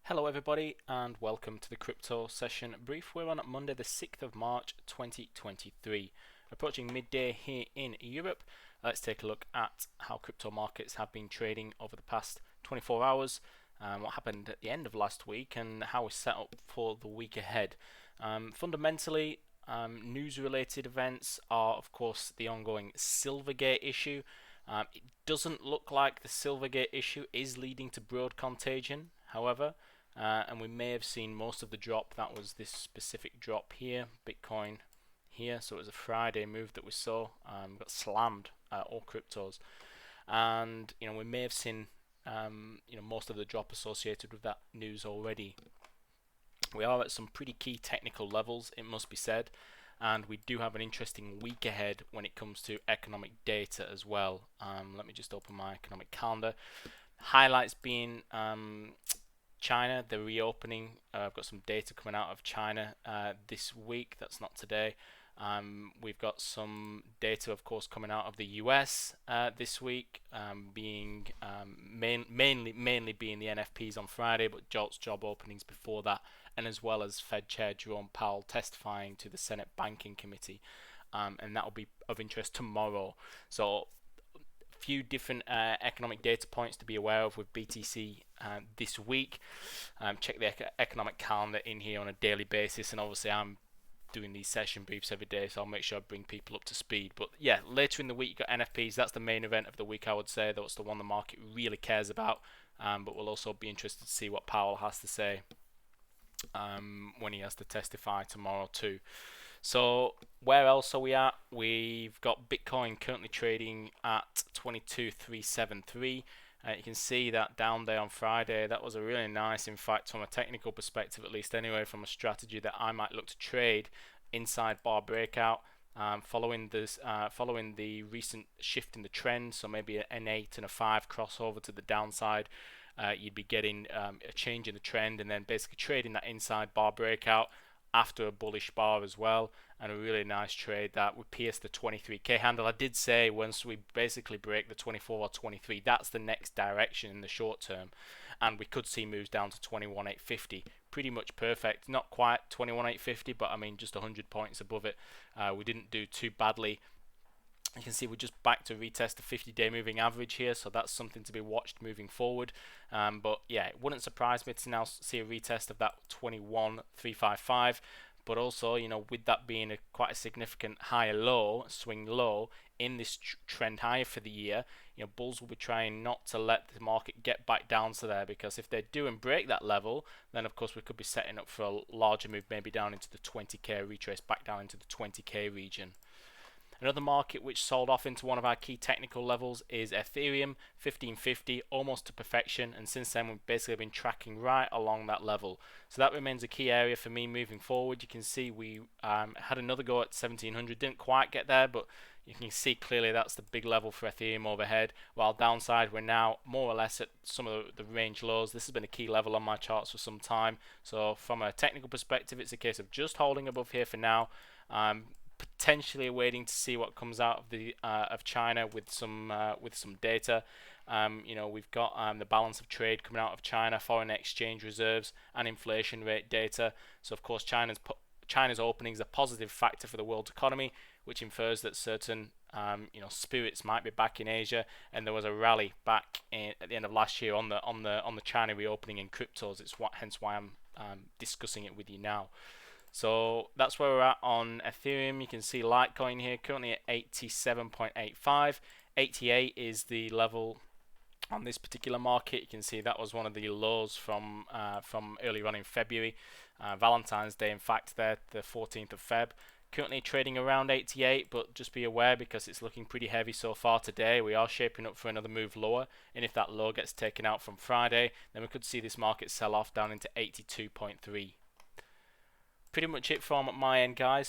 Hello everybody and welcome to the crypto session brief. We're on Monday the 6th of March 2023. Approaching midday here in Europe. Let's take a look at how crypto markets have been trading over the past 24 hours, what happened at the end of last week and how we're set up for the week ahead. Fundamentally, news related events are of course the ongoing Silvergate issue. It doesn't look like the Silvergate issue is leading to broad contagion, however. And we may have seen most of the drop. That was this specific drop here, Bitcoin here. So it was a Friday move that we saw. Got slammed, all cryptos, and we may have seen most of the drop associated with that news already. We are at some pretty key technical levels, it must be said, and we do have an interesting week ahead when it comes to economic data as well. Let me just open my economic calendar. Highlights being China, the reopening. I've got some data coming out of China this week. That's not today. We've got some data, of course, coming out of the US this week, being mainly being the NFPs on Friday, but JOLTS job openings before that, and as well as Fed Chair Jerome Powell testifying to the Senate Banking Committee, and that will be of interest tomorrow. So few different economic data points to be aware of with BTC this week. Check the economic calendar in here on a daily basis, and obviously I'm doing these session briefs every day, so I'll make sure I bring people up to speed. But yeah, later in the week you got NFPs. That's the main event of the week, I would say. That's the one the market really cares about, but we'll also be interested to see what Powell has to say when he has to testify tomorrow too. So where else are we at? We've got Bitcoin currently trading at 22,373. You can see that down there on Friday. That was a really nice, in fact, from a technical perspective, at least anyway, from a strategy that I might look to trade inside bar breakout. Following the recent shift in the trend, so maybe an 8 and a 5 crossover to the downside, you'd be getting a change in the trend and then basically trading that inside bar breakout after a bullish bar as well, and a really nice trade that we pierced the 23k handle. I did say once we basically break the 24 or 23, that's the next direction in the short term, and we could see moves down to 21,850. Pretty much perfect, not quite 21,850, but I mean just 100 points above it. We didn't do too badly. You can see we're just back to retest the 50-day moving average here, so that's something to be watched moving forward. But yeah, it wouldn't surprise me to now see a retest of that 21,355. But also, with that being quite a significant higher low, swing low in this trend higher for the year, bulls will be trying not to let the market get back down to there, because if they do and break that level, then of course we could be setting up for a larger move, maybe down into the 20k, retrace back down into the 20k region. Another market which sold off into one of our key technical levels is Ethereum, 1550, almost to perfection, and since then we've basically been tracking right along that level. So that remains a key area for me moving forward. You can see we had another go at 1700, didn't quite get there, but you can see clearly that's the big level for Ethereum overhead, while downside we're now more or less at some of the range lows. This has been a key level on my charts for some time, so from a technical perspective it's a case of just holding above here for now. Potentially waiting to see what comes out of the of China with some data. We've got the balance of trade coming out of China, foreign exchange reserves, and inflation rate data. So of course China's opening is a positive factor for the world economy, which infers that certain spirits might be back in Asia, and there was a rally back at the end of last year on the China reopening in cryptos. It's hence why I'm discussing it with you now. So that's where we're at on Ethereum. You can see Litecoin here currently at 87.85. 88 is the level on this particular market. You can see that was one of the lows from earlier on in February, Valentine's Day in fact, there the 14th of Feb. Currently trading around 88, but just be aware because it's looking pretty heavy so far today. We are shaping up for another move lower, and if that low gets taken out from Friday, then we could see this market sell off down into 82.3. Pretty much it from my end, guys.